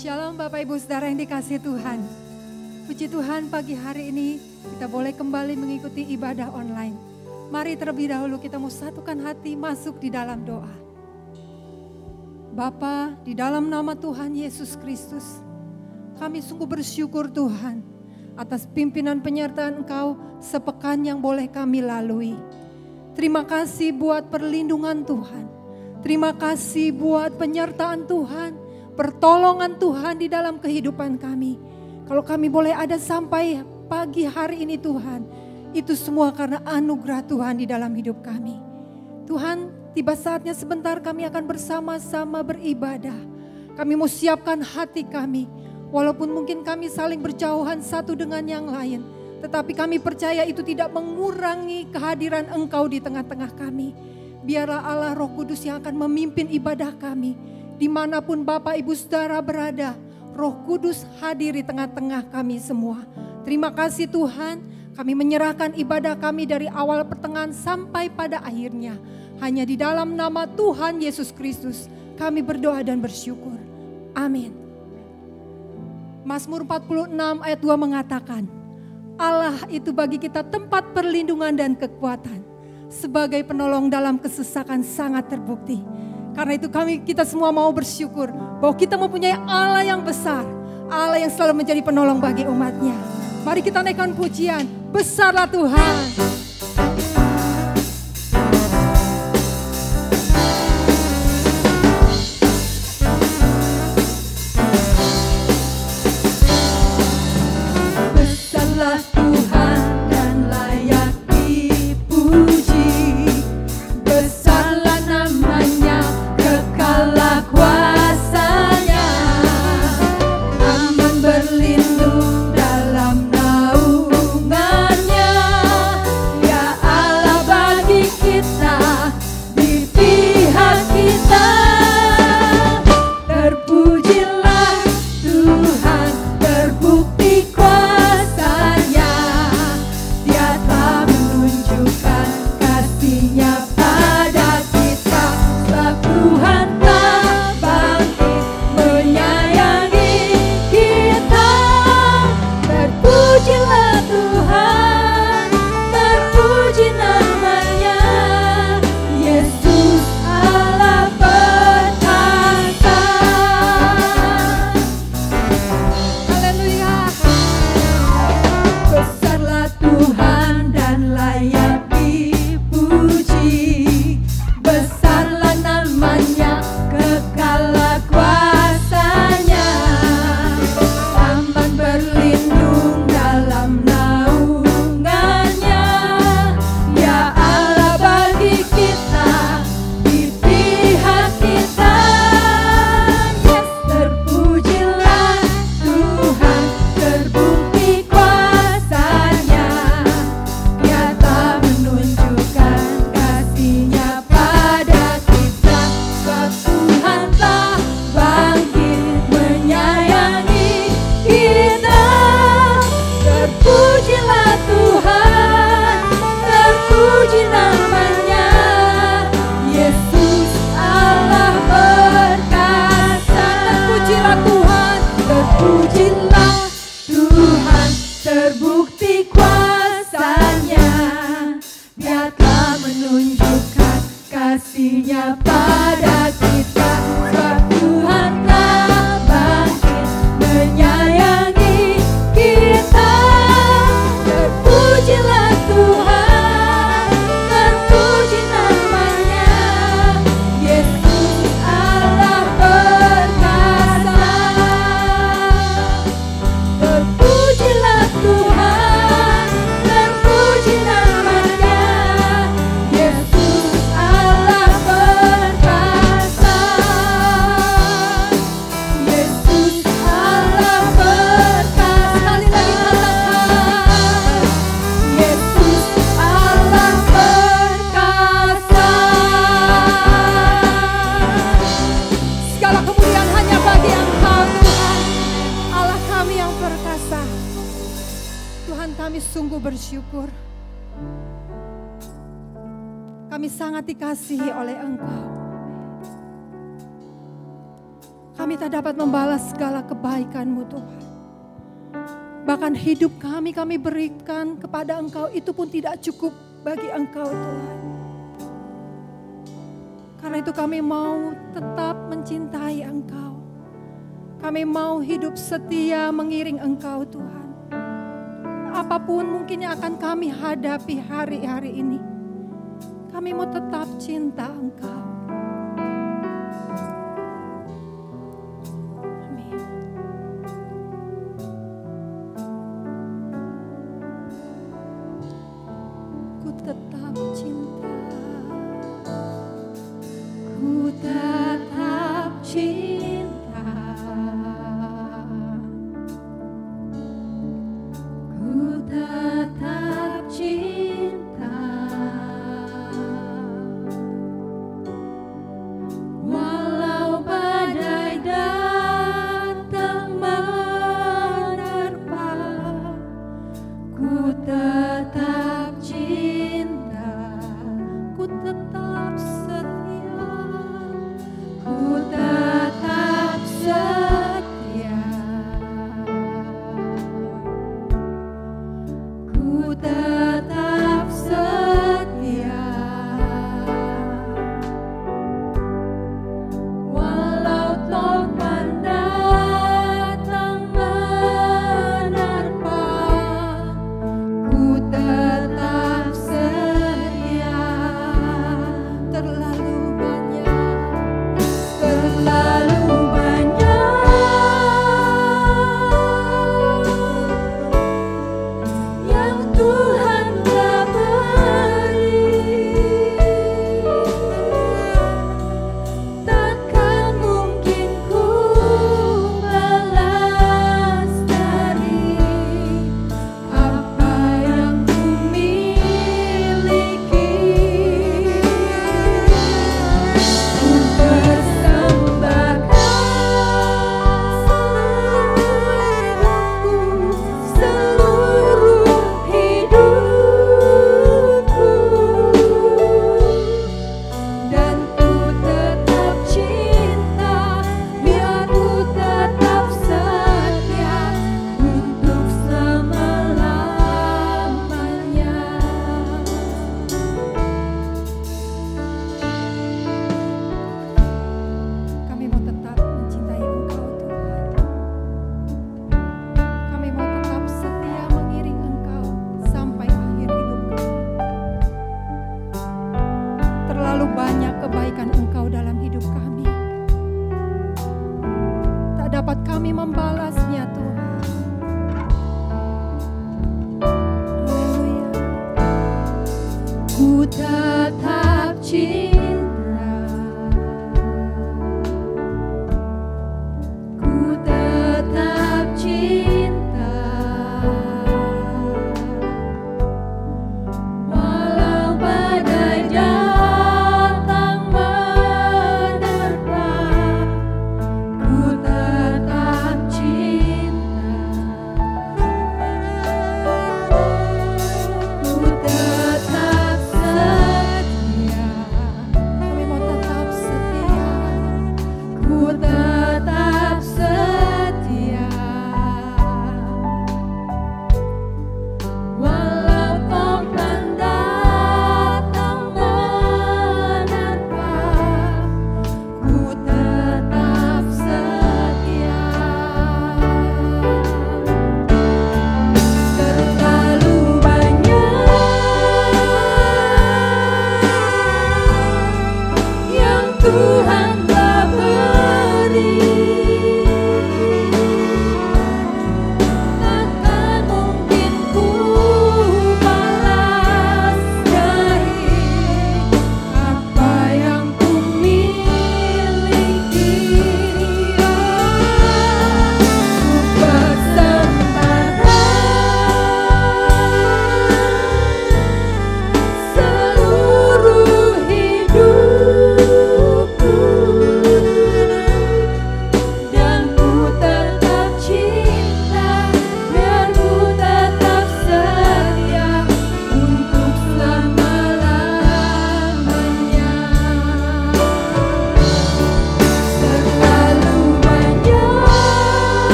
Shalom Bapak Ibu Saudara yang dikasihi Tuhan. Puji Tuhan pagi hari ini kita boleh kembali mengikuti ibadah online. Mari terlebih dahulu kita mau satukan hati masuk di dalam doa. Bapa, di dalam nama Tuhan Yesus Kristus, kami sungguh bersyukur Tuhan atas pimpinan penyertaan Engkau sepekan yang boleh kami lalui. Terima kasih buat perlindungan Tuhan. Terima kasih buat penyertaan Tuhan, pertolongan Tuhan di dalam kehidupan kami. Kalau kami boleh ada sampai pagi hari ini Tuhan, itu semua karena anugerah Tuhan di dalam hidup kami. Tuhan, tiba saatnya sebentar kami akan bersama-sama beribadah. Kami mau siapkan hati kami, walaupun mungkin kami saling berjauhan satu dengan yang lain, tetapi kami percaya itu tidak mengurangi kehadiran Engkau di tengah-tengah kami. Biarlah Allah Roh Kudus yang akan memimpin ibadah kami. Dimanapun Bapak Ibu Saudara berada, Roh Kudus hadir di tengah-tengah kami semua. Terima kasih Tuhan, kami menyerahkan ibadah kami dari awal pertengahan sampai pada akhirnya. Hanya di dalam nama Tuhan Yesus Kristus kami berdoa dan bersyukur. Amin. Mazmur 46 ayat 2 mengatakan, Allah itu bagi kita tempat perlindungan dan kekuatan, sebagai penolong dalam kesesakan sangat terbukti. Karena itu kita semua mau bersyukur bahwa kita mempunyai Allah yang besar, Allah yang selalu menjadi penolong bagi umatnya. Mari kita naikkan pujian, besarlah Tuhan. Besarlah Tuhan dan layak dipuji. Besarlah namanya, kekalah kuasanya. Aman berlindung dalam naungannya. Ya Allah bagi kita, di pihak kita. Terpujilah Tuhan, terbukti kuasanya. Dia telah menunjukkan kasih-Nya pada kita. Sebab Tuhan telah bangkit menyayangi kita. Terpujilah Tuhan, terpuji namanya. Yesus Allah perkasa. Haleluya. Besarlah Tuhan dan layak dipuji. Besarlah namanya, kekalah kuasanya. Aman berlindung dalam naungannya. Ya Allah bagi kita, di pihak kita. Yes, terpujilah Tuhan, terbukti kuasanya. Dia telah menunjukkan kasih-Nya pada kita. Sebab Tuhan telah bangkit menyayangi kita. Terpujilah Tuhan, terpuji namanya. Yesus Allah perkasa. Terpujilah Tuhan, terpujilah Tuhan, terbukti kuasanya. Dia telah menunjukkan kasih-Nya pada kita. Sebab Tuhan telah bangkit menyayangi kita. Terpujilah Tuhan, terpuji namanya. Yesus Allah perkasa. Terpujilah Tuhan, terpuji namanya. Yesus Allah perkasa. Yesus Allah perkasa. Sekali lagi katakan, Yesus Allah perkasa. Segala kemuliaan hanya bagi Engkau Tuhan, Allah kami yang perkasa. Tuhan, kami sungguh bersyukur. Kami sangat dikasihi oleh Engkau. Kami tak dapat membalas segala kebaikan-Mu Tuhan. Bahkan hidup kami berikan kepada Engkau, itu pun tidak cukup bagi Engkau Tuhan. Karena itu kami mau tetap mencintai Engkau. Kami mau hidup setia mengiring Engkau Tuhan. Apapun mungkin yang akan kami hadapi hari-hari ini, kami mau tetap cinta Engkau.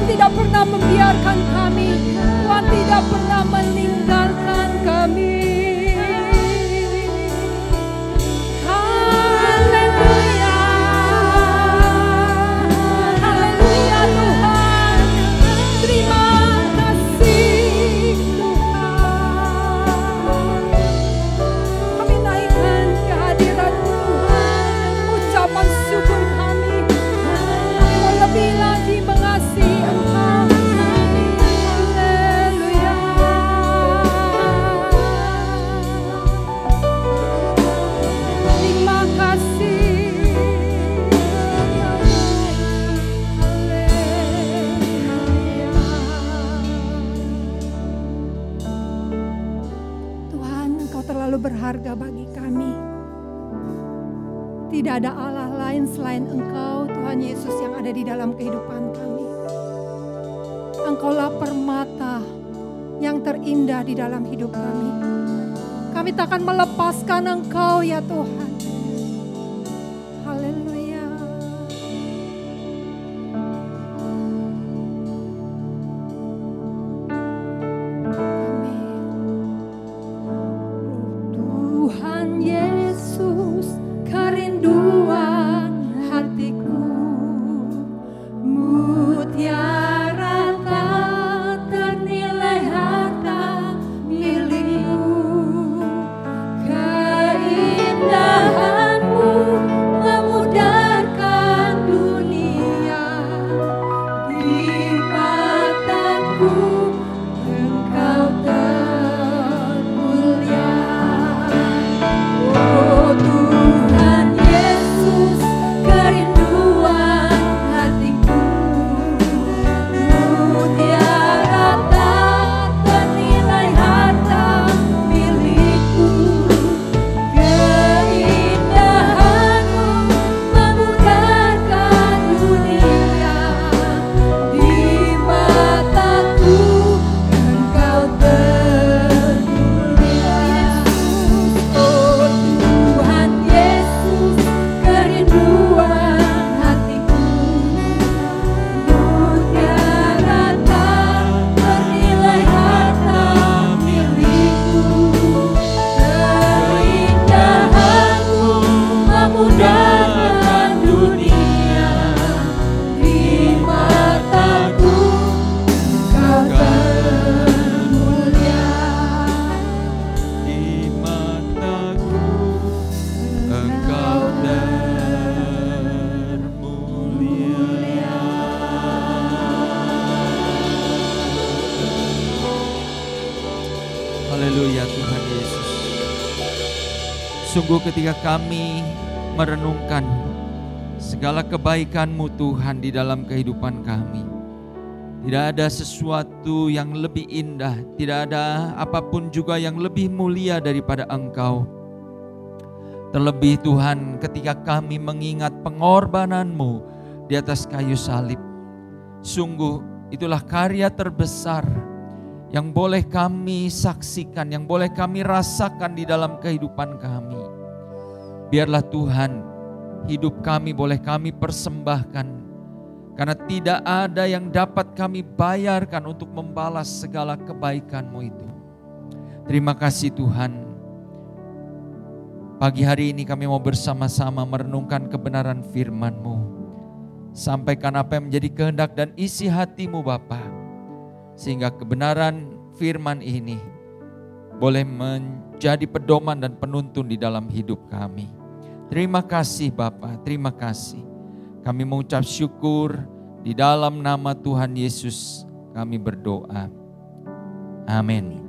tidak pernah membiarkan kami. Tuhan tidak pernah meninggalkan kami. Haleluya. Haleluya Tuhan. Terima kasih Tuhan. Kami naikkan kehadiran Tuhan. Ucapan syukur kami. Kami mau lebih lagi mengasihi Engkau. Haleluya. Terima kasih. Tuhan, Engkau terlalu berharga bagi kami. Tidak ada Allah lain selain Engkau, Tuhan Yesus, yang ada di dalam kehidupan kami. Engkaulah permata yang terindah di dalam hidup kami. Kami takkan melepaskan Engkau ya Tuhan. Haleluya. Amin. Tuhan Yesus, kerinduan hatiku, mutiara tak ternilai harta milikmu. Keindahanmu memudarkan dunia, di mataku Engkau termulia. Oh Tuhan Yesus, kerinduan hatiku, mutiara tak ternilai harta milikku. Keindahanmu memudarkan dunia, di mataku Engkau termulia. Oh Tuhan Yesus, kerinduan hatiku, mutiara tak ternilai harta milikku. Keindahanmu memudarkan dunia, di mataku Engkau termulia. Di mataku Engkau termulia. Haleluya Tuhan Yesus. Sungguh ketika kami merenungkan segala kebaikan-Mu Tuhan di dalam kehidupan kami, tidak ada sesuatu yang lebih indah, tidak ada apapun juga yang lebih mulia daripada Engkau. Terlebih Tuhan, ketika kami mengingat pengorbanan-Mu di atas kayu salib, sungguh itulah karya terbesar yang boleh kami saksikan, yang boleh kami rasakan di dalam kehidupan kami. Biarlah Tuhan, hidup kami boleh kami persembahkan, karena tidak ada yang dapat kami bayarkan untuk membalas segala kebaikan-Mu itu. Terima kasih Tuhan. Pagi hari ini kami mau bersama-sama merenungkan kebenaran firman-Mu. Sampaikan apa yang menjadi kehendak dan isi hati-Mu Bapa, sehingga kebenaran firman ini boleh menjadi pedoman dan penuntun di dalam hidup kami. Terima kasih Bapa, terima kasih. Kami mengucap syukur di dalam nama Tuhan Yesus kami berdoa. Amin.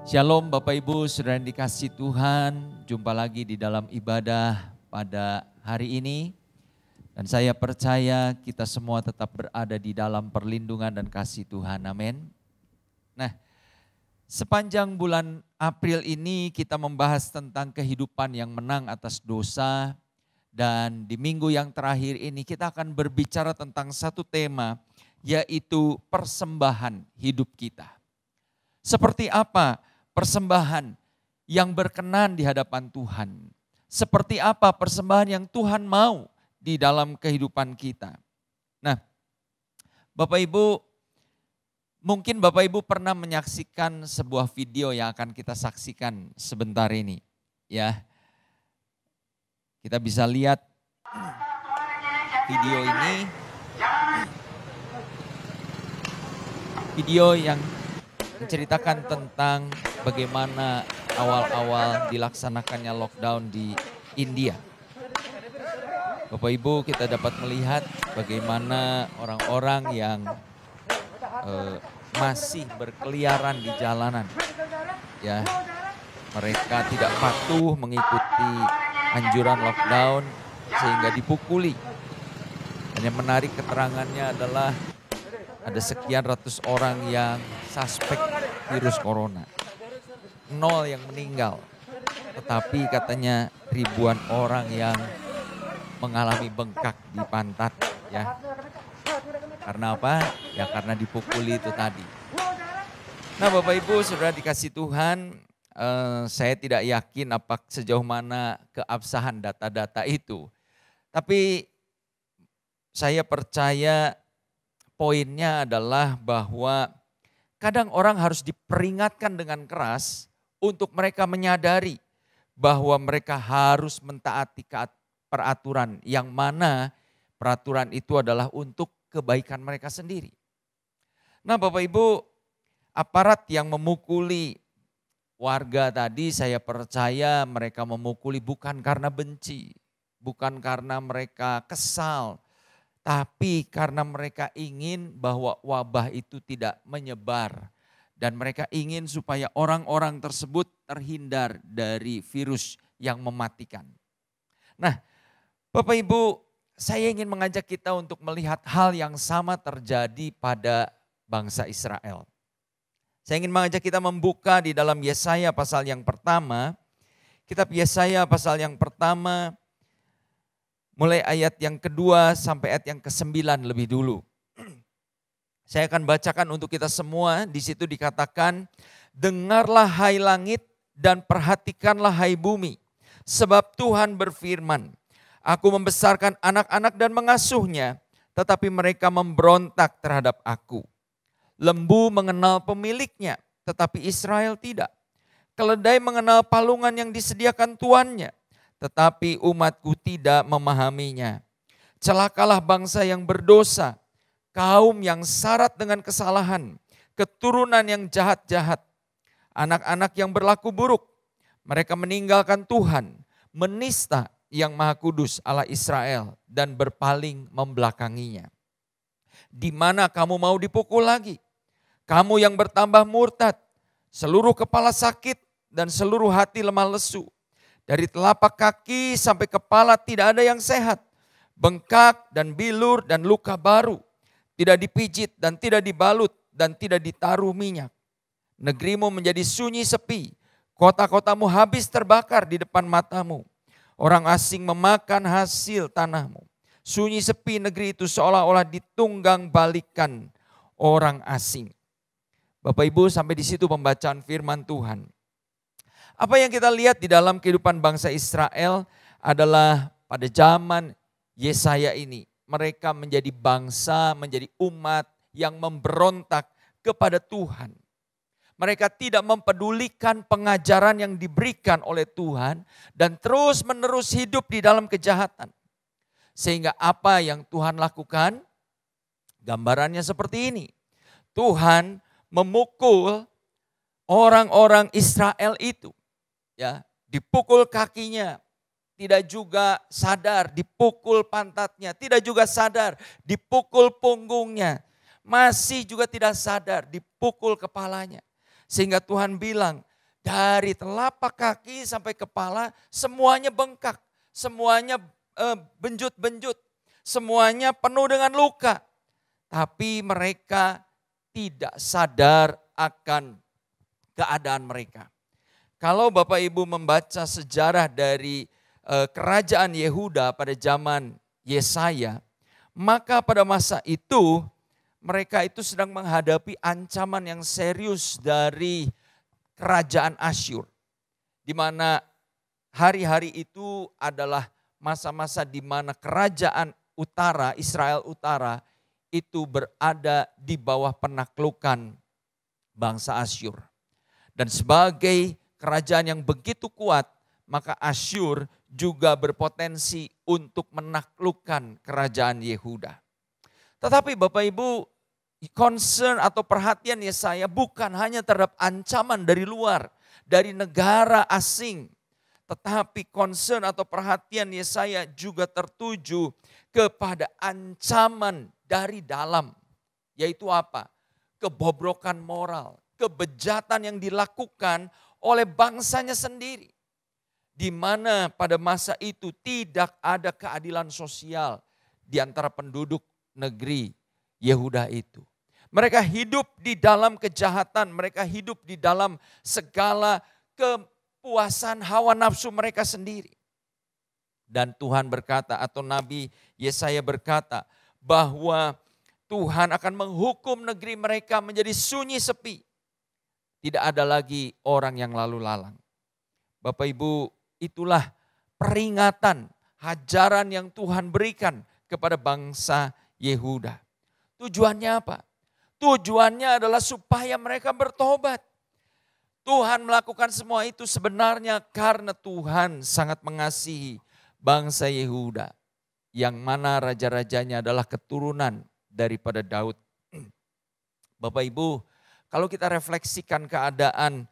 Shalom Bapak Ibu, saudara yang dikasihi Tuhan. Jumpa lagi di dalam ibadah pada hari ini. Dan saya percaya kita semua tetap berada di dalam perlindungan dan kasih Tuhan. Amin. Nah, sepanjang bulan April ini kita membahas tentang kehidupan yang menang atas dosa. Dan di minggu yang terakhir ini kita akan berbicara tentang satu tema, yaitu persembahan hidup kita. Seperti apa persembahan yang berkenan di hadapan Tuhan? Seperti apa persembahan yang Tuhan mau di dalam kehidupan kita? Bapak Ibu, mungkin Bapak Ibu pernah menyaksikan sebuah video yang akan kita saksikan sebentar ini. Ya, kita bisa lihat video ini. Video yang menceritakan tentang bagaimana awal-awal dilaksanakannya lockdown di India. Bapak Ibu, kita dapat melihat bagaimana orang-orang yang masih berkeliaran di jalanan. Ya, mereka tidak patuh mengikuti anjuran lockdown sehingga dipukuli. Dan yang menarik keterangannya adalah ada sekian ratus orang yang suspek virus corona. 0 yang meninggal. Tetapi katanya ribuan orang yang mengalami bengkak di pantat, ya. Karena apa? Ya karena dipukuli itu tadi. Nah, Bapak Ibu, Saudara dikasih Tuhan, saya tidak yakin sejauh mana keabsahan data-data itu. Tapi saya percaya poinnya adalah bahwa kadang orang harus diperingatkan dengan keras untuk mereka menyadari bahwa mereka harus mentaati peraturan, yang mana peraturan itu adalah untuk kebaikan mereka sendiri. Nah, Bapak Ibu, aparat yang memukuli warga tadi, saya percaya mereka memukuli bukan karena benci, bukan karena mereka kesal, tapi karena mereka ingin bahwa wabah itu tidak menyebar. Dan mereka ingin supaya orang-orang tersebut terhindar dari virus yang mematikan. Nah, Bapak Ibu, saya ingin mengajak kita untuk melihat hal yang sama terjadi pada bangsa Israel. Saya ingin mengajak kita membuka di dalam Yesaya pasal yang pertama. Kitab Yesaya pasal yang pertama, mulai ayat yang kedua sampai ayat yang ke-9 lebih dulu. Saya akan bacakan untuk kita semua. Di situ dikatakan, dengarlah hai langit dan perhatikanlah hai bumi. Sebab Tuhan berfirman, aku membesarkan anak-anak dan mengasuhnya, tetapi mereka memberontak terhadap aku. Lembu mengenal pemiliknya, tetapi Israel tidak. Keledai mengenal palungan yang disediakan tuannya, tetapi umatku tidak memahaminya. Celakalah bangsa yang berdosa, kaum yang syarat dengan kesalahan, keturunan yang jahat-jahat, anak-anak yang berlaku buruk. Mereka meninggalkan Tuhan, menista yang Maha Kudus Allah Israel dan berpaling membelakanginya. Di mana kamu mau dipukul lagi? Kamu yang bertambah murtad, seluruh kepala sakit dan seluruh hati lemah lesu. Dari telapak kaki sampai kepala tidak ada yang sehat. Bengkak dan bilur dan luka baru. Tidak dipijit dan tidak dibalut dan tidak ditaruh minyak. Negerimu menjadi sunyi sepi. Kota-kotamu habis terbakar di depan matamu. Orang asing memakan hasil tanahmu. Sunyi sepi negeri itu seolah-olah ditunggang balikan orang asing. Bapak Ibu, sampai di situ pembacaan firman Tuhan. Apa yang kita lihat di dalam kehidupan bangsa Israel adalah pada zaman Yesaya ini. Mereka menjadi bangsa, menjadi umat yang memberontak kepada Tuhan. Mereka tidak mempedulikan pengajaran yang diberikan oleh Tuhan dan terus menerus hidup di dalam kejahatan. Sehingga apa yang Tuhan lakukan? Gambarannya seperti ini. Tuhan memukul orang-orang Israel itu. Ya, dipukul kakinya, tidak juga sadar, dipukul pantatnya, tidak juga sadar, dipukul punggungnya, masih juga tidak sadar, dipukul kepalanya. Sehingga Tuhan bilang, dari telapak kaki sampai kepala semuanya bengkak, semuanya benjut-benjut, semuanya penuh dengan luka. Tapi mereka tidak sadar akan keadaan mereka. Kalau Bapak Ibu membaca sejarah dari kerajaan Yehuda pada zaman Yesaya, maka pada masa itu mereka itu sedang menghadapi ancaman yang serius dari kerajaan Asyur. Di mana hari-hari itu adalah masa-masa di mana kerajaan utara, Israel utara, itu berada di bawah penaklukan bangsa Asyur. Dan sebagai kerajaan yang begitu kuat, maka Asyur juga berpotensi untuk menaklukkan kerajaan Yehuda. Tetapi Bapak Ibu, concern atau perhatian Yesaya bukan hanya terhadap ancaman dari luar, dari negara asing. Tetapi concern atau perhatian Yesaya juga tertuju kepada ancaman dari dalam. Yaitu apa? Kebobrokan moral, kebejatan yang dilakukan oleh bangsanya sendiri. Di mana pada masa itu tidak ada keadilan sosial di antara penduduk negeri Yehuda itu. Mereka hidup di dalam kejahatan, mereka hidup di dalam segala kepuasan hawa nafsu mereka sendiri. Dan Tuhan berkata, atau Nabi Yesaya berkata bahwa Tuhan akan menghukum negeri mereka menjadi sunyi sepi. Tidak ada lagi orang yang lalu lalang. Bapak Ibu, itulah peringatan, hajaran yang Tuhan berikan kepada bangsa Yehuda. Tujuannya apa? Tujuannya adalah supaya mereka bertobat. Tuhan melakukan semua itu sebenarnya karena Tuhan sangat mengasihi bangsa Yehuda. Yang mana raja-rajanya adalah keturunan daripada Daud. Bapak Ibu, kalau kita refleksikan keadaan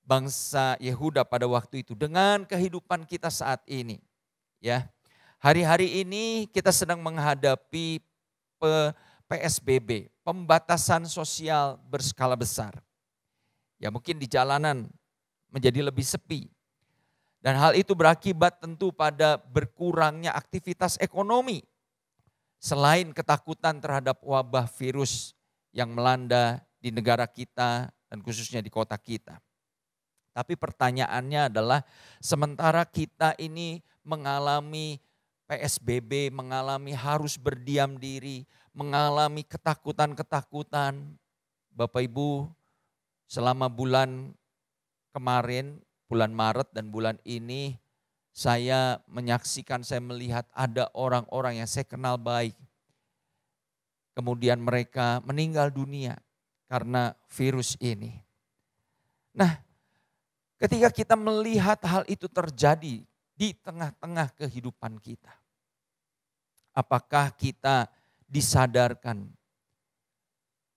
bangsa Yehuda pada waktu itu dengan kehidupan kita saat ini, ya. Hari-hari ini kita sedang menghadapi PSBB, pembatasan sosial berskala besar. Ya, mungkin di jalanan menjadi lebih sepi. Dan hal itu berakibat tentu pada berkurangnya aktivitas ekonomi. Selain ketakutan terhadap wabah virus yang melanda di negara kita dan khususnya di kota kita. Tapi pertanyaannya adalah sementara kita ini mengalami PSBB, mengalami harus berdiam diri, mengalami ketakutan-ketakutan. Bapak Ibu, selama bulan kemarin, bulan Maret dan bulan ini, saya menyaksikan, saya melihat ada orang-orang yang saya kenal baik. Kemudian mereka meninggal dunia karena virus ini. Nah, ketika kita melihat hal itu terjadi di tengah-tengah kehidupan kita, apakah kita disadarkan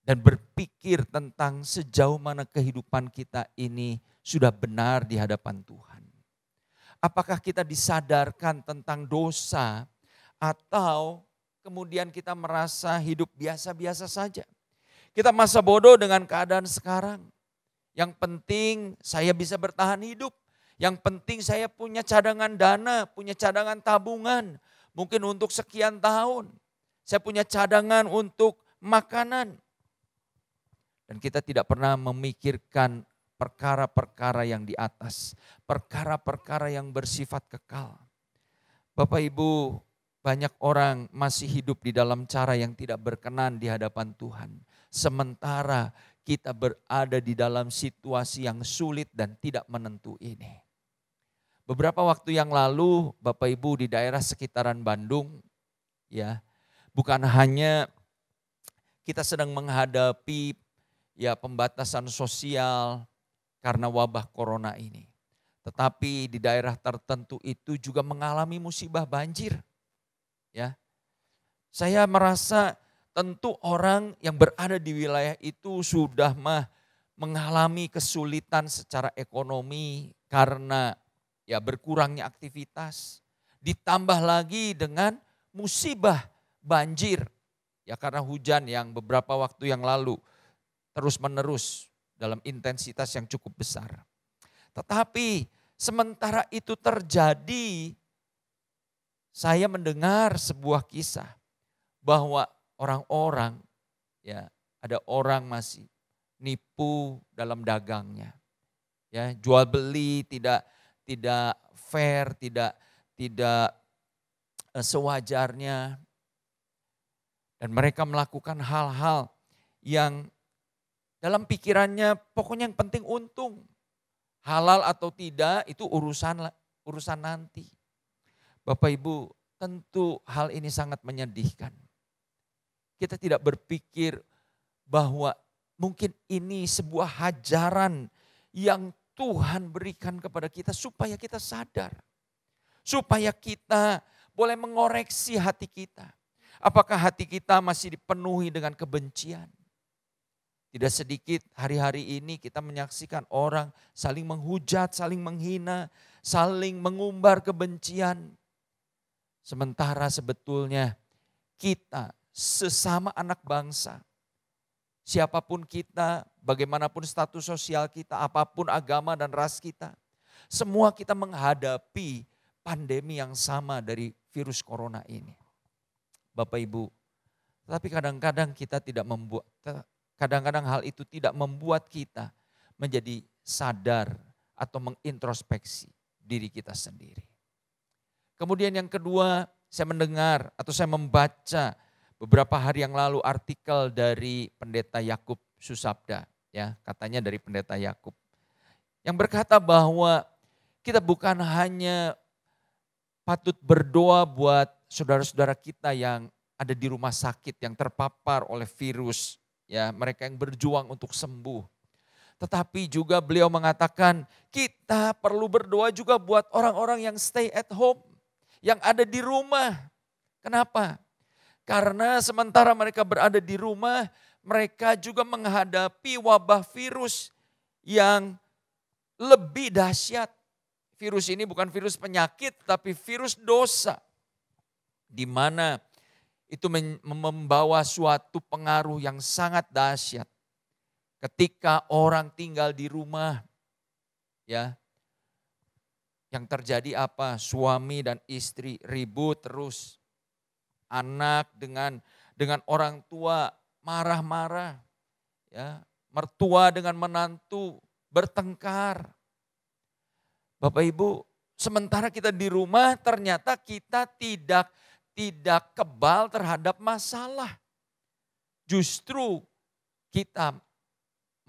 dan berpikir tentang sejauh mana kehidupan kita ini sudah benar di hadapan Tuhan? Apakah kita disadarkan tentang dosa atau kemudian kita merasa hidup biasa-biasa saja? Kita masa bodoh dengan keadaan sekarang. Yang penting saya bisa bertahan hidup. Yang penting saya punya cadangan dana, punya cadangan tabungan. Mungkin untuk sekian tahun. Saya punya cadangan untuk makanan. Dan kita tidak pernah memikirkan perkara-perkara yang di atas, perkara-perkara yang bersifat kekal. Bapak Ibu, banyak orang masih hidup di dalam cara yang tidak berkenan di hadapan Tuhan. Sementara kita berada di dalam situasi yang sulit dan tidak menentu ini. Beberapa waktu yang lalu, Bapak Ibu, di daerah sekitaran Bandung, ya, bukan hanya kita sedang menghadapi ya pembatasan sosial karena wabah corona ini. Tetapi di daerah tertentu itu juga mengalami musibah banjir. Ya. Saya merasa tentu orang yang berada di wilayah itu sudah mengalami kesulitan secara ekonomi karena ya berkurangnya aktivitas. Ditambah lagi dengan musibah banjir. Ya karena hujan yang beberapa waktu yang lalu terus menerus dalam intensitas yang cukup besar. Tetapi sementara itu terjadi, saya mendengar sebuah kisah bahwa orang-orang, ya ada orang masih nipu dalam dagangnya, ya jual beli tidak fair, tidak sewajarnya, dan mereka melakukan hal-hal yang dalam pikirannya pokoknya yang penting untung. Halal atau tidak itu urusan nanti. Bapak Ibu, tentu hal ini sangat menyedihkan. Kita tidak berpikir bahwa mungkin ini sebuah hajaran yang Tuhan berikan kepada kita supaya kita sadar. Supaya kita boleh mengoreksi hati kita. Apakah hati kita masih dipenuhi dengan kebencian? Tidak sedikit hari-hari ini kita menyaksikan orang saling menghujat, saling menghina, saling mengumbar kebencian. Sementara sebetulnya kita sesama anak bangsa, siapapun kita, bagaimanapun status sosial kita, apapun agama dan ras kita, semua kita menghadapi pandemi yang sama dari virus corona ini. Bapak Ibu, tapi kadang-kadang hal itu tidak membuat kita menjadi sadar atau mengintrospeksi diri kita sendiri. Kemudian yang kedua, saya mendengar atau saya membaca beberapa hari yang lalu artikel dari Pendeta Yakub Susabda, ya, katanya dari Pendeta Yakub, yang berkata bahwa kita bukan hanya patut berdoa buat saudara-saudara kita yang ada di rumah sakit yang terpapar oleh virus, ya, mereka yang berjuang untuk sembuh. Tetapi juga beliau mengatakan kita perlu berdoa juga buat orang-orang yang stay at home, yang ada di rumah. Kenapa? Karena sementara mereka berada di rumah, mereka juga menghadapi wabah virus yang lebih dahsyat. Virus ini bukan virus penyakit, tapi virus dosa. Di mana itu membawa suatu pengaruh yang sangat dahsyat. Ketika orang tinggal di rumah, ya, yang terjadi apa? Suami dan istri ribut terus. Anak dengan orang tua marah-marah, ya, mertua dengan menantu bertengkar. Bapak Ibu, sementara kita di rumah ternyata kita tidak kebal terhadap masalah. Justru kita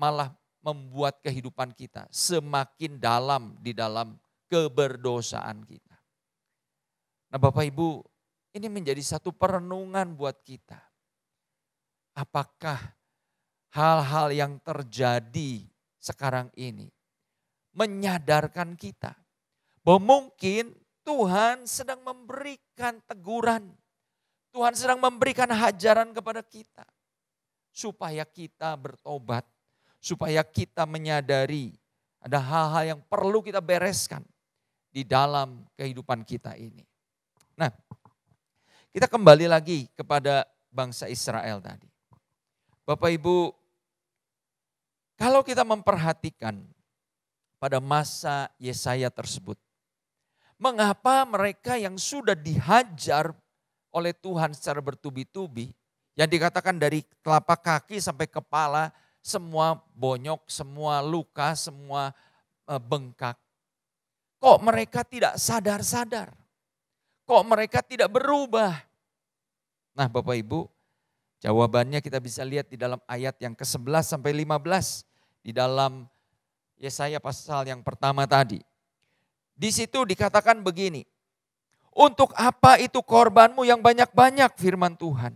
malah membuat kehidupan kita semakin dalam di dalam keberdosaan kita. Nah Bapak Ibu, ini menjadi satu perenungan buat kita. Apakah hal-hal yang terjadi sekarang ini menyadarkan kita bahwa mungkin Tuhan sedang memberikan teguran, Tuhan sedang memberikan hajaran kepada kita supaya kita bertobat, supaya kita menyadari ada hal-hal yang perlu kita bereskan di dalam kehidupan kita ini. Nah, kita kembali lagi kepada bangsa Israel tadi. Bapak Ibu, kalau kita memperhatikan pada masa Yesaya tersebut, mengapa mereka yang sudah dihajar oleh Tuhan secara bertubi-tubi, yang dikatakan dari telapak kaki sampai kepala, semua bonyok, semua luka, semua bengkak. Kok mereka tidak sadar-sadar? Kok mereka tidak berubah? Nah Bapak Ibu, jawabannya kita bisa lihat di dalam ayat yang ke-11 sampai 15 di dalam Yesaya pasal yang pertama tadi. Di situ dikatakan begini, untuk apa itu korbanmu yang banyak-banyak, firman Tuhan.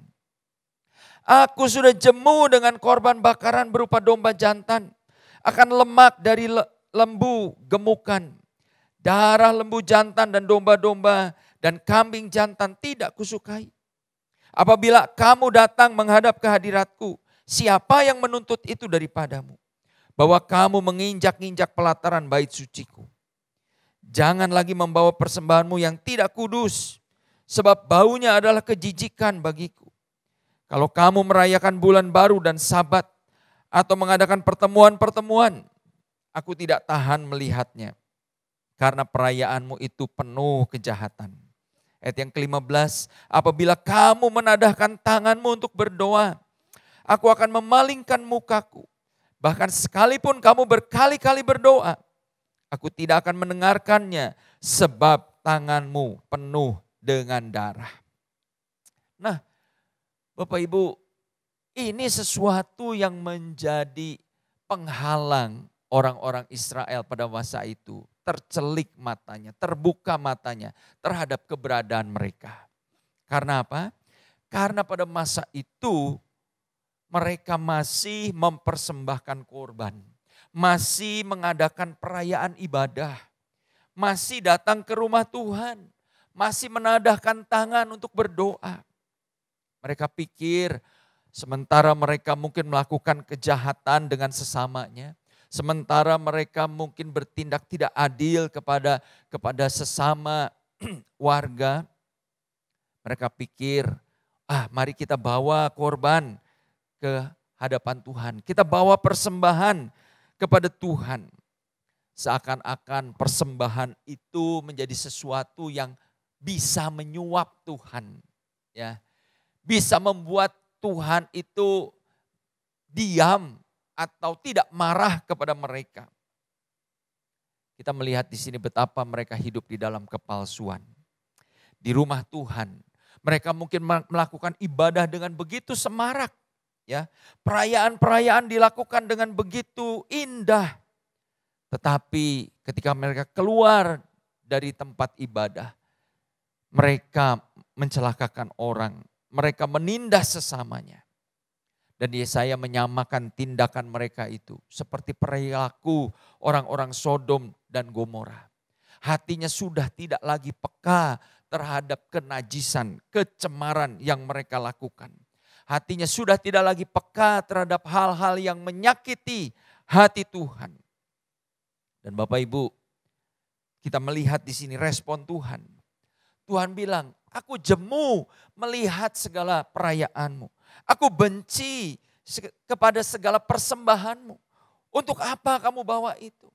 Aku sudah jemu dengan korban bakaran berupa domba jantan, akan lemak dari lembu gemukan. Darah lembu jantan dan domba-domba dan kambing jantan tidak kusukai. Apabila kamu datang menghadap ke hadiratku, siapa yang menuntut itu daripadamu? Bahwa kamu menginjak-injak pelataran bait suciku. Jangan lagi membawa persembahanmu yang tidak kudus, sebab baunya adalah kejijikan bagiku. Kalau kamu merayakan bulan baru dan sabat, atau mengadakan pertemuan-pertemuan, aku tidak tahan melihatnya. Karena perayaanmu itu penuh kejahatan. Ayat yang ke-15, apabila kamu menadahkan tanganmu untuk berdoa, aku akan memalingkan mukaku. Bahkan sekalipun kamu berkali-kali berdoa, aku tidak akan mendengarkannya sebab tanganmu penuh dengan darah. Nah, Bapak Ibu, ini sesuatu yang menjadi penghalang orang-orang Israel pada masa itu. Tercelik matanya, terbuka matanya terhadap keberadaan mereka. Karena apa? Karena pada masa itu mereka masih mempersembahkan korban, masih mengadakan perayaan ibadah, masih datang ke rumah Tuhan, masih menadahkan tangan untuk berdoa. Mereka pikir sementara mereka mungkin melakukan kejahatan dengan sesamanya, sementara mereka mungkin bertindak tidak adil kepada sesama warga, mereka pikir, mari kita bawa korban ke hadapan Tuhan. Kita bawa persembahan kepada Tuhan. Seakan-akan persembahan itu menjadi sesuatu yang bisa menyuap Tuhan. Ya, bisa membuat Tuhan itu diam atau tidak marah kepada mereka. Kita melihat di sini betapa mereka hidup di dalam kepalsuan. Di rumah Tuhan, mereka mungkin melakukan ibadah dengan begitu semarak. Ya, perayaan-perayaan dilakukan dengan begitu indah. Tetapi ketika mereka keluar dari tempat ibadah, mereka mencelakakan orang, mereka menindas sesamanya. Dan Yesaya menyamakan tindakan mereka itu seperti perilaku orang-orang Sodom dan Gomora. Hatinya sudah tidak lagi peka terhadap kenajisan, kecemaran yang mereka lakukan. Hatinya sudah tidak lagi peka terhadap hal-hal yang menyakiti hati Tuhan. Dan Bapak Ibu, kita melihat di sini respon Tuhan. Tuhan bilang, aku jemu melihat segala perayaanmu. Aku benci kepada segala persembahanmu. Untuk apa kamu bawa itu?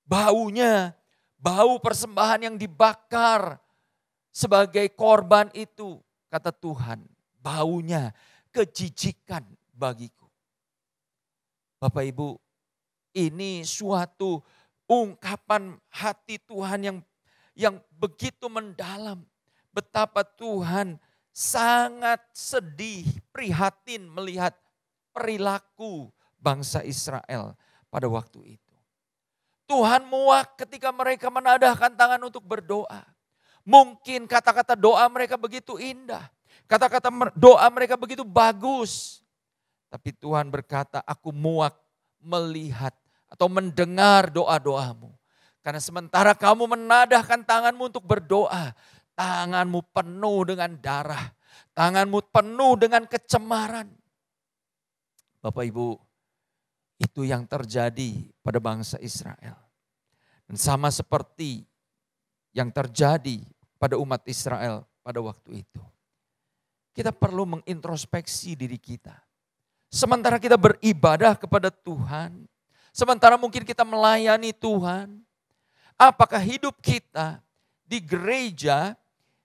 Baunya, bau persembahan yang dibakar sebagai korban itu, kata Tuhan, baunya kejijikan bagiku. Bapak Ibu, ini suatu ungkapan hati Tuhan yang begitu mendalam. Betapa Tuhan sangat sedih, prihatin melihat perilaku bangsa Israel pada waktu itu. Tuhan muak ketika mereka menadahkan tangan untuk berdoa. Mungkin kata-kata doa mereka begitu indah. Kata-kata doa mereka begitu bagus. Tapi Tuhan berkata, aku muak melihat atau mendengar doa-doamu. Karena sementara kamu menadahkan tanganmu untuk berdoa, tanganmu penuh dengan darah. Tanganmu penuh dengan kecemaran. Bapak Ibu, itu yang terjadi pada bangsa Israel. Dan sama seperti yang terjadi pada umat Israel pada waktu itu. Kita perlu mengintrospeksi diri kita. Sementara kita beribadah kepada Tuhan, sementara mungkin kita melayani Tuhan, apakah hidup kita di gereja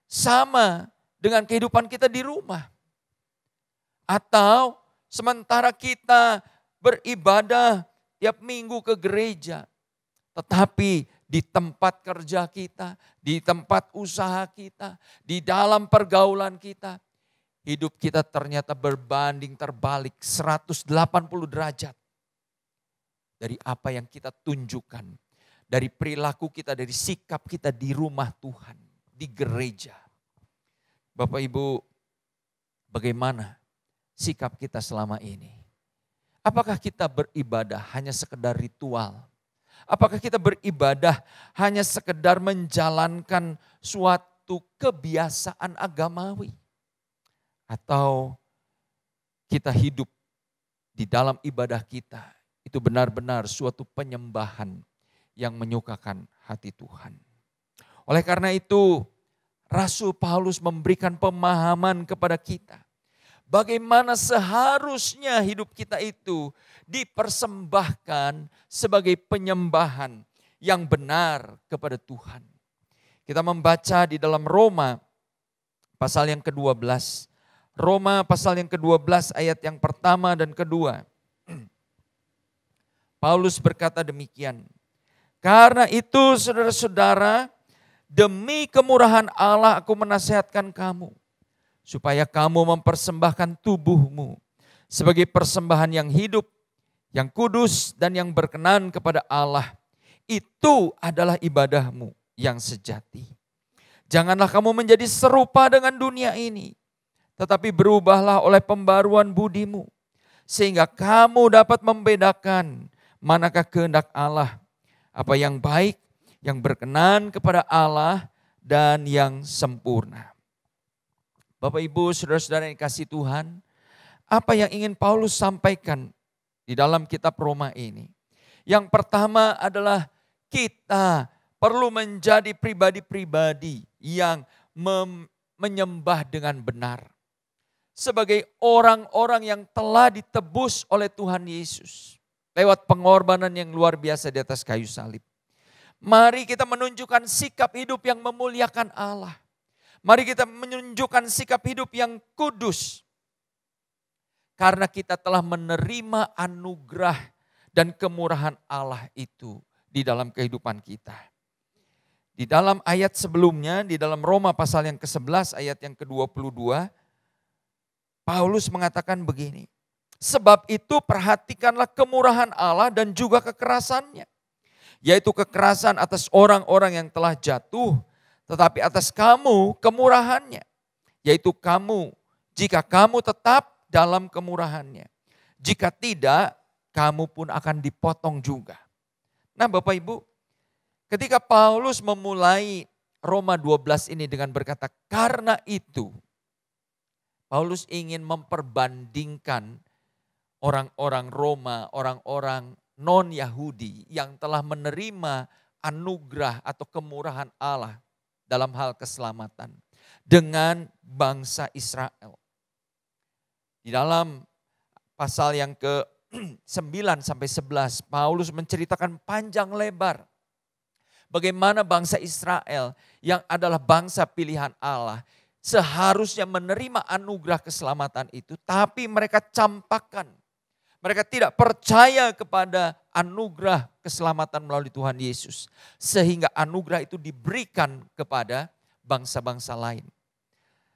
sama dengan kehidupan kita di rumah? Atau sementara kita beribadah tiap minggu ke gereja, tetapi di tempat kerja kita, di tempat usaha kita, di dalam pergaulan kita, hidup kita ternyata berbanding terbalik 180 derajat dari apa yang kita tunjukkan, dari perilaku kita, dari sikap kita di rumah Tuhan, di gereja. Bapak Ibu, bagaimana sikap kita selama ini? Apakah kita beribadah hanya sekedar ritual? Apakah kita beribadah hanya sekedar menjalankan suatu kebiasaan agamawi? Atau kita hidup di dalam ibadah kita itu benar-benar suatu penyembahan yang menyukakan hati Tuhan. Oleh karena itu, Rasul Paulus memberikan pemahaman kepada kita. Bagaimana seharusnya hidup kita itu dipersembahkan sebagai penyembahan yang benar kepada Tuhan. Kita membaca di dalam Roma pasal yang ke-12. Roma pasal yang ke-12 ayat yang pertama dan kedua. Paulus berkata demikian. Karena itu saudara-saudara, demi kemurahan Allah aku menasihatkan kamu. Supaya kamu mempersembahkan tubuhmu sebagai persembahan yang hidup, yang kudus dan yang berkenan kepada Allah. Itu adalah ibadahmu yang sejati. Janganlah kamu menjadi serupa dengan dunia ini. tetapi berubahlah oleh pembaruan budimu, sehingga kamu dapat membedakan manakah kehendak Allah, apa yang baik, yang berkenan kepada Allah, dan yang sempurna. Bapak Ibu, saudara-saudara yang kasih Tuhan, apa yang ingin Paulus sampaikan di dalam kitab Roma ini? Yang pertama adalah kita perlu menjadi pribadi-pribadi yang menyembah dengan benar. Sebagai orang-orang yang telah ditebus oleh Tuhan Yesus lewat pengorbanan yang luar biasa di atas kayu salib. Mari kita menunjukkan sikap hidup yang memuliakan Allah. Mari kita menunjukkan sikap hidup yang kudus. Karena kita telah menerima anugerah dan kemurahan Allah itu di dalam kehidupan kita. Di dalam ayat sebelumnya, di dalam Roma pasal yang ke-11 ayat yang ke-22, Paulus mengatakan begini, sebab itu perhatikanlah kemurahan Allah dan juga kekerasannya, yaitu kekerasan atas orang-orang yang telah jatuh, tetapi atas kamu kemurahannya, yaitu kamu, jika kamu tetap dalam kemurahannya. Jika tidak, kamu pun akan dipotong juga. Nah Bapak Ibu, ketika Paulus memulai Roma 12 ini dengan berkata, karena itu, Paulus ingin memperbandingkan orang-orang Roma, orang-orang non-Yahudi yang telah menerima anugerah atau kemurahan Allah dalam hal keselamatan dengan bangsa Israel. Di dalam pasal yang ke-9 sampai 11, Paulus menceritakan panjang lebar bagaimana bangsa Israel yang adalah bangsa pilihan Allah seharusnya menerima anugerah keselamatan itu, tapi mereka campakkan. Mereka tidak percaya kepada anugerah keselamatan melalui Tuhan Yesus. Sehingga anugerah itu diberikan kepada bangsa-bangsa lain.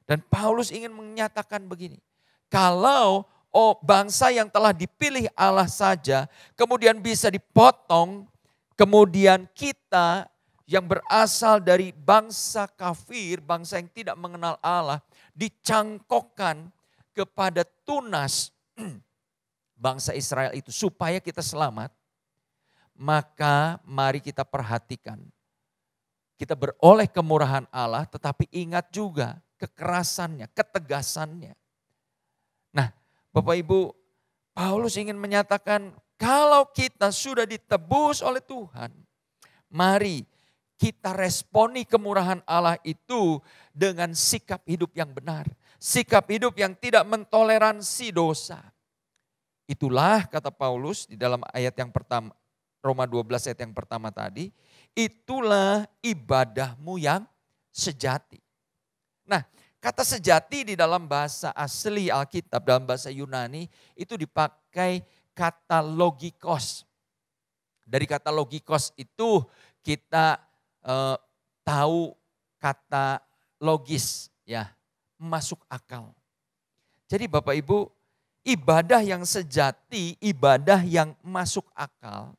Dan Paulus ingin menyatakan begini, kalau bangsa yang telah dipilih Allah saja kemudian bisa dipotong, kemudian kita yang berasal dari bangsa kafir, bangsa yang tidak mengenal Allah, dicangkokkan kepada tunas bangsa Israel itu supaya kita selamat, maka mari kita perhatikan. Kita beroleh kemurahan Allah, tetapi ingat juga kekerasannya, ketegasannya. Nah, Bapak Ibu, Paulus ingin menyatakan kalau kita sudah ditebus oleh Tuhan, mari kita responi kemurahan Allah itu dengan sikap hidup yang benar. Sikap hidup yang tidak mentoleransi dosa. Itulah kata Paulus di dalam ayat yang pertama, Roma 12 ayat yang pertama tadi, itulah ibadahmu yang sejati. Nah, kata sejati di dalam bahasa asli Alkitab, dalam bahasa Yunani, itu dipakai kata logikos. Dari kata logikos itu kita tahu kata logis, ya, masuk akal. Jadi Bapak Ibu, ibadah yang sejati, ibadah yang masuk akal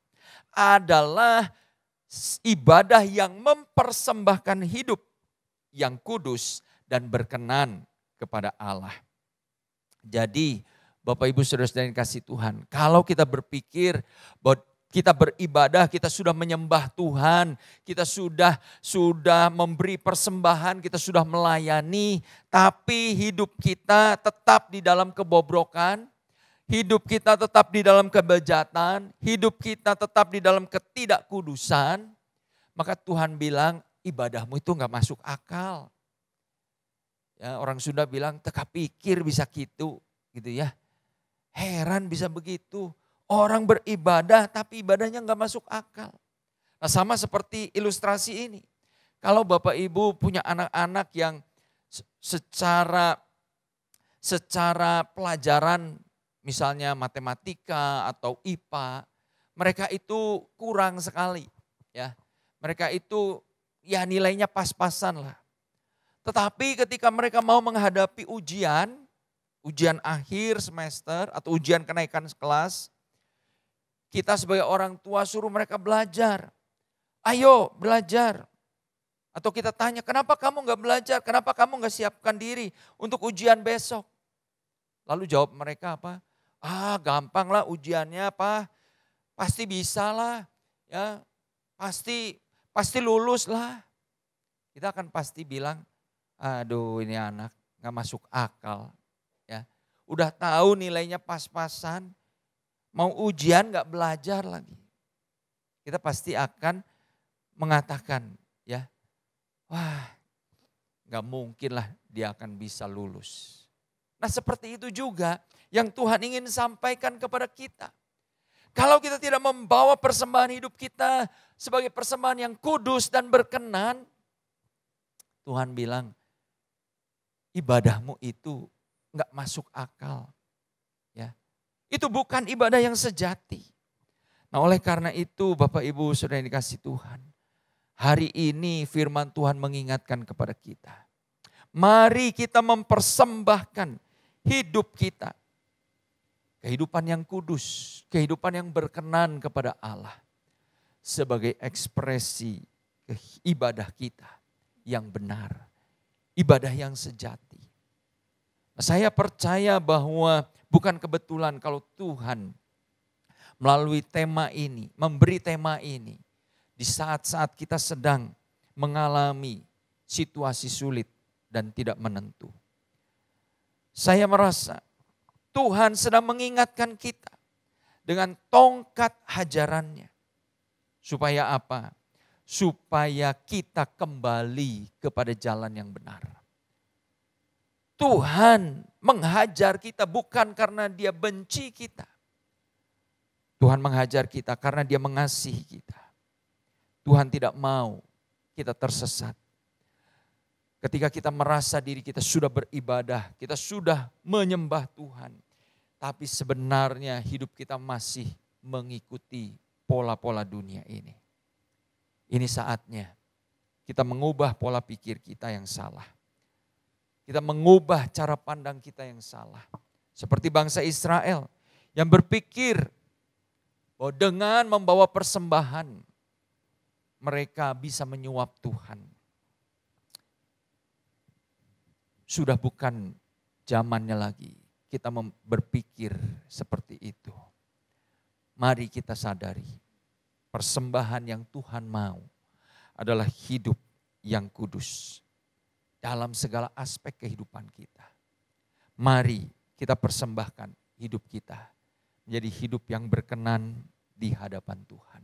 adalah ibadah yang mempersembahkan hidup yang kudus dan berkenan kepada Allah. Jadi Bapak Ibu saudara-saudara yang kasih Tuhan, kalau kita berpikir bahwa kita beribadah, kita sudah menyembah Tuhan, kita sudah memberi persembahan, kita sudah melayani, tapi hidup kita tetap di dalam kebobrokan, hidup kita tetap di dalam kebejatan, hidup kita tetap di dalam ketidakkudusan, maka Tuhan bilang ibadahmu itu enggak masuk akal. Ya, orang Sunda bilang teka pikir bisa gitu ya. Heran bisa begitu. Orang beribadah tapi ibadahnya enggak masuk akal. Nah, sama seperti ilustrasi ini. Kalau Bapak Ibu punya anak-anak yang secara pelajaran misalnya matematika atau IPA, mereka itu kurang sekali ya. Mereka itu ya nilainya pas-pasan lah. Tetapi ketika mereka mau menghadapi ujian akhir semester atau ujian kenaikan kelas, kita sebagai orang tua suruh mereka belajar. Ayo belajar. Atau kita tanya, kenapa kamu gak belajar? Kenapa kamu gak siapkan diri untuk ujian besok? Lalu jawab mereka apa? Gampang lah ujiannya apa? Pasti bisa lah. Ya, pasti lulus lah. Kita akan pasti bilang, aduh ini anak gak masuk akal. Ya, udah tahu nilainya pas-pasan, mau ujian gak belajar lagi. Kita pasti akan mengatakan, ya, wah, gak mungkin lah dia akan bisa lulus. Nah seperti itu juga yang Tuhan ingin sampaikan kepada kita. Kalau kita tidak membawa persembahan hidup kita sebagai persembahan yang kudus dan berkenan, Tuhan bilang, ibadahmu itu gak masuk akal. Ya, itu bukan ibadah yang sejati. Nah oleh karena itu Bapak Ibu Saudara yang dikasihi Tuhan, hari ini firman Tuhan mengingatkan kepada kita. Mari kita mempersembahkan hidup kita. Kehidupan yang kudus, kehidupan yang berkenan kepada Allah. Sebagai ekspresi ibadah kita yang benar. Ibadah yang sejati. Saya percaya bahwa bukan kebetulan kalau Tuhan melalui tema ini, memberi tema ini. Di saat-saat kita sedang mengalami situasi sulit dan tidak menentu. Saya merasa Tuhan sedang mengingatkan kita dengan tongkat hajarannya. Supaya apa? Supaya kita kembali kepada jalan yang benar. Tuhan menghajar kita bukan karena dia benci kita. Tuhan menghajar kita karena dia mengasihi kita. Tuhan tidak mau kita tersesat. Ketika kita merasa diri kita sudah beribadah, kita sudah menyembah Tuhan. Tapi sebenarnya hidup kita masih mengikuti pola-pola dunia ini. Ini saatnya kita mengubah pola pikir kita yang salah. Kita mengubah cara pandang kita yang salah. Seperti bangsa Israel yang berpikir bahwa dengan membawa persembahan, mereka bisa menyuap Tuhan. Sudah bukan zamannya lagi kita berpikir seperti itu. Mari kita sadari persembahan yang Tuhan mau adalah hidup yang kudus dalam segala aspek kehidupan kita. Mari kita persembahkan hidup kita menjadi hidup yang berkenan di hadapan Tuhan.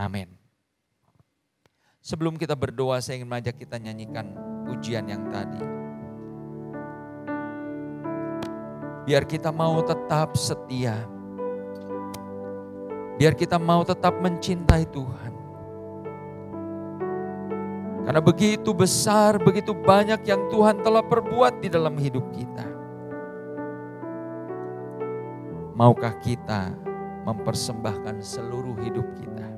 Amin. Sebelum kita berdoa, saya ingin mengajak kita nyanyikan pujian yang tadi. Biar kita mau tetap setia. Biar kita mau tetap mencintai Tuhan. Karena begitu besar, begitu banyak yang Tuhan telah perbuat di dalam hidup kita. Maukah kita mempersembahkan seluruh hidup kita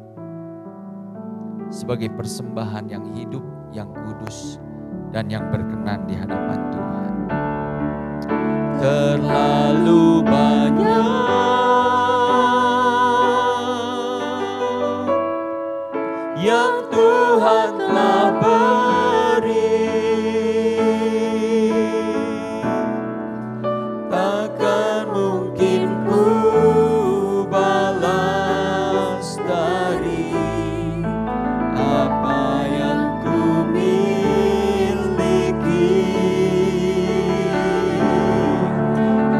sebagai persembahan yang hidup, yang kudus, dan yang berkenan di hadapan Tuhan. Terlalu banyak yang Tuhan telah beri, takkan mungkin ku balas dari apa yang ku miliki.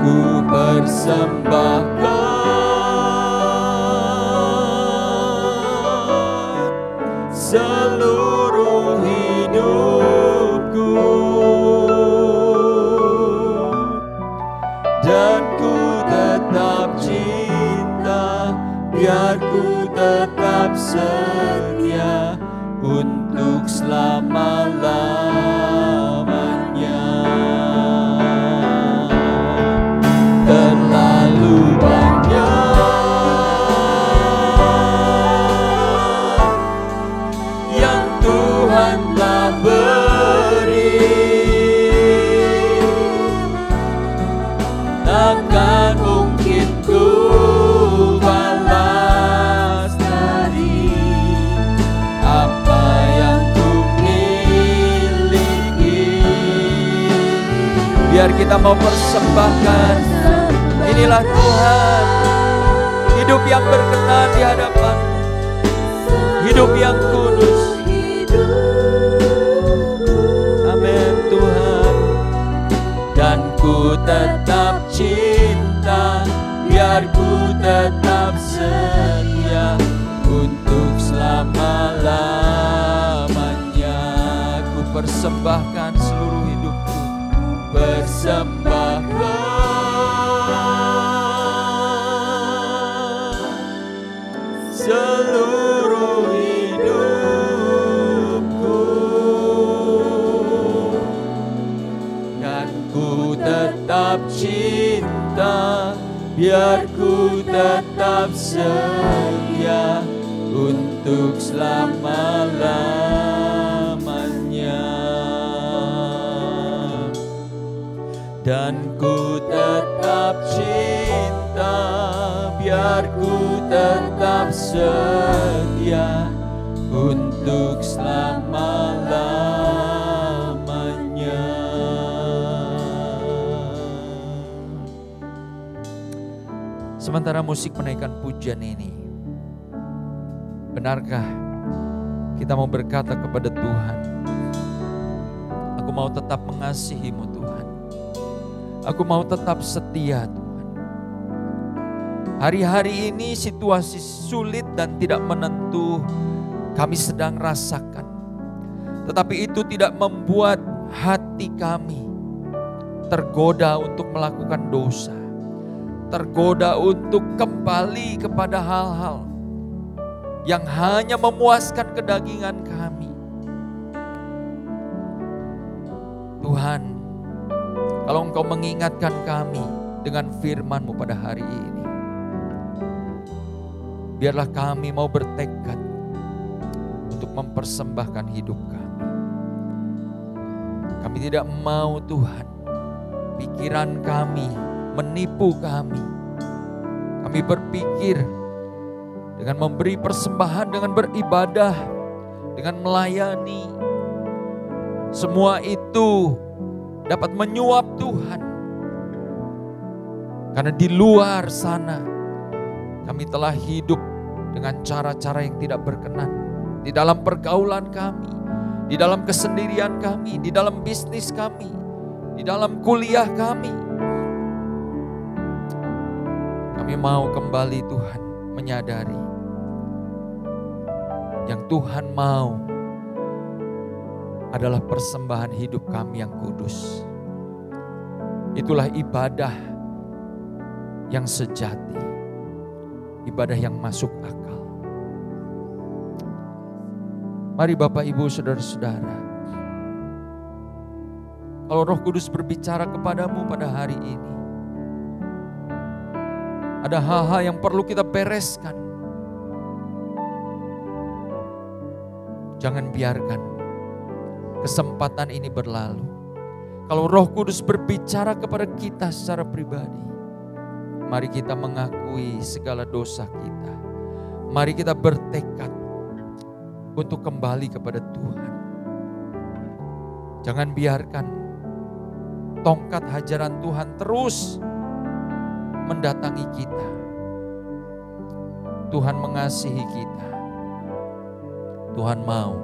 Ku persembahkan seluruh hidupku, dan ku tetap cinta, biar ku tetap setia untuk selama-lamanya. Terlalu banyak yang Tuhan telah beri, takkan mungkin ku balas dari apa yang ku Biar kita mau persembahkan. Inilah Tuhan, hidup yang berkenan di hadapan-Mu, hidup yang kudus. Amin Tuhan. Dan ku tetap cinta, biar ku tetap setia untuk selama-lamanya. Ku persembahkan seluruh hidupku, persembahkan seluruh hidupku, dan ku tetap cinta, biar ku tetap setia untuk selama-lamanya. Dan ku tetap cinta, biar ku tetap setia untuk selama-lamanya. Sementara musik menaikkan pujian ini, benarkah kita mau berkata kepada Tuhan, aku mau tetap mengasihi-Mu Tuhan, aku mau tetap setia Tuhan. Hari-hari ini situasi sulit dan tidak menentu kami sedang rasakan, tetapi itu tidak membuat hati kami tergoda untuk melakukan dosa, tergoda untuk kembali kepada hal-hal yang hanya memuaskan kedagingan kami. Tuhan, kalau Engkau mengingatkan kami dengan firman-Mu pada hari ini, biarlah kami mau bertekad untuk mempersembahkan hidup kami. Kami tidak mau Tuhan, pikiran kami menipu kami. Kami berpikir dengan memberi persembahan, dengan beribadah, dengan melayani, semua itu dapat menyuap Tuhan. Karena di luar sana kami telah hidup dengan cara-cara yang tidak berkenan. Di dalam pergaulan kami, di dalam kesendirian kami, di dalam bisnis kami, di dalam kuliah kami. Kami mau kembali Tuhan menyadari yang Tuhan mau adalah persembahan hidup kami yang kudus. Itulah ibadah yang sejati, ibadah yang masuk akal. Mari Bapak Ibu Saudara-saudara, kalau Roh Kudus berbicara kepadamu pada hari ini, ada hal-hal yang perlu kita bereskan. Jangan biarkan kesempatan ini berlalu. Kalau Roh Kudus berbicara kepada kita secara pribadi, mari kita mengakui segala dosa kita. Mari kita bertekad untuk kembali kepada Tuhan. Jangan biarkan tongkat hajaran Tuhan terus mendatangi kita. Tuhan mengasihi kita. Tuhan mau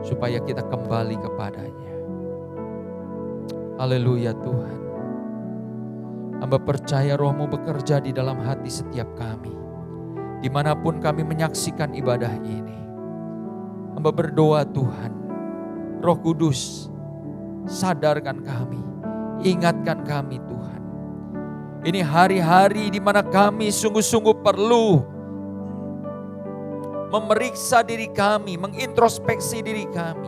supaya kita kembali kepadanya. Haleluya Tuhan. Hamba percaya Roh-Mu bekerja di dalam hati setiap kami, dimanapun kami menyaksikan ibadah ini. Hamba berdoa Tuhan, Roh Kudus sadarkan kami, ingatkan kami Tuhan. Ini hari-hari di mana kami sungguh-sungguh perlu memeriksa diri kami, mengintrospeksi diri kami.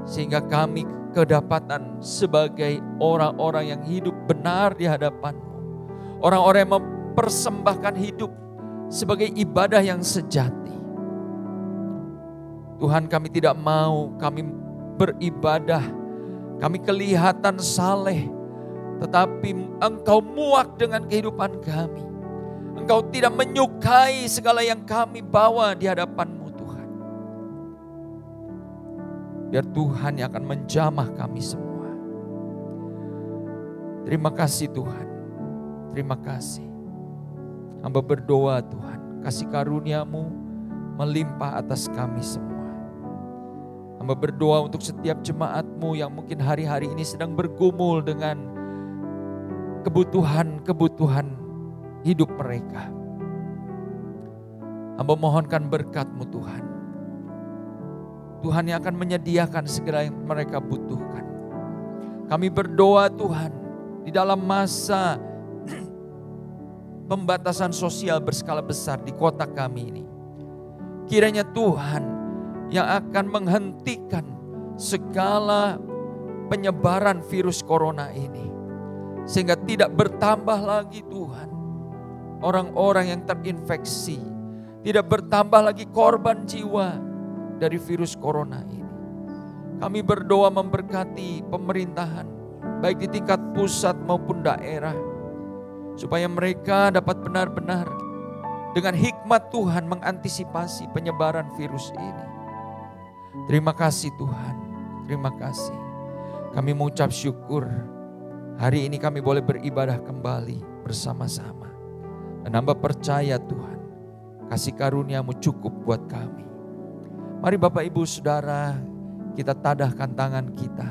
Sehingga kami kedapatan sebagai orang-orang yang hidup benar di hadapan-Mu. Orang-orang yang mempersembahkan hidup sebagai ibadah yang sejati. Tuhan, kami tidak mau kami beribadah, kami kelihatan saleh, tetapi Engkau muak dengan kehidupan kami. Engkau tidak menyukai segala yang kami bawa di hadapan-Mu Tuhan. biar Tuhan yang akan menjamah kami semua. Terima kasih Tuhan, terima kasih. Hamba berdoa Tuhan, kasih karunia-Mu melimpah atas kami semua. Hamba berdoa untuk setiap jemaat-Mu yang mungkin hari-hari ini sedang bergumul dengan kebutuhan-kebutuhan hidup mereka. Hamba mohonkan berkat-Mu Tuhan. Tuhan yang akan menyediakan segala yang mereka butuhkan. Kami berdoa Tuhan, di dalam masa pembatasan sosial berskala besar di kota kami ini, kiranya Tuhan yang akan menghentikan segala penyebaran virus corona ini, sehingga tidak bertambah lagi Tuhan orang-orang yang terinfeksi, tidak bertambah lagi korban jiwa dari virus corona ini. Kami berdoa memberkati pemerintahan baik di tingkat pusat maupun daerah, supaya mereka dapat benar-benar dengan hikmat Tuhan mengantisipasi penyebaran virus ini. Terima kasih Tuhan, terima kasih. Kami mengucap syukur hari ini kami boleh beribadah kembali bersama-sama. Dan hamba percaya Tuhan, kasih karunia-Mu cukup buat kami. Mari Bapak Ibu Saudara, kita tadahkan tangan kita,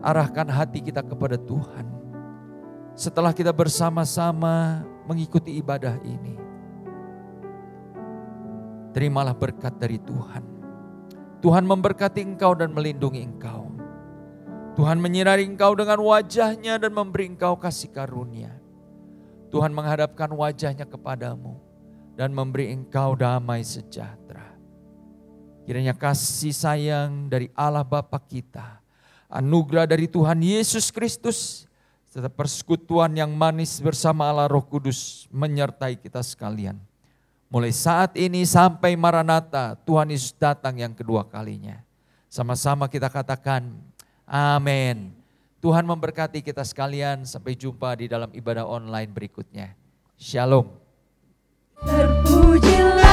arahkan hati kita kepada Tuhan. Setelah kita bersama-sama mengikuti ibadah ini, terimalah berkat dari Tuhan. Tuhan memberkati engkau dan melindungi engkau. Tuhan menyinari engkau dengan wajah-Nya dan memberi engkau kasih karunia. Tuhan menghadapkan wajah-Nya kepadamu dan memberi engkau damai sejahtera. Kiranya kasih sayang dari Allah Bapa kita, anugerah dari Tuhan Yesus Kristus, serta persekutuan yang manis bersama Allah Roh Kudus menyertai kita sekalian. Mulai saat ini sampai Maranatha, Tuhan Yesus datang yang kedua kalinya. Sama-sama kita katakan, amin. Tuhan memberkati kita sekalian, sampai jumpa di dalam ibadah online berikutnya. Shalom. Terpujilah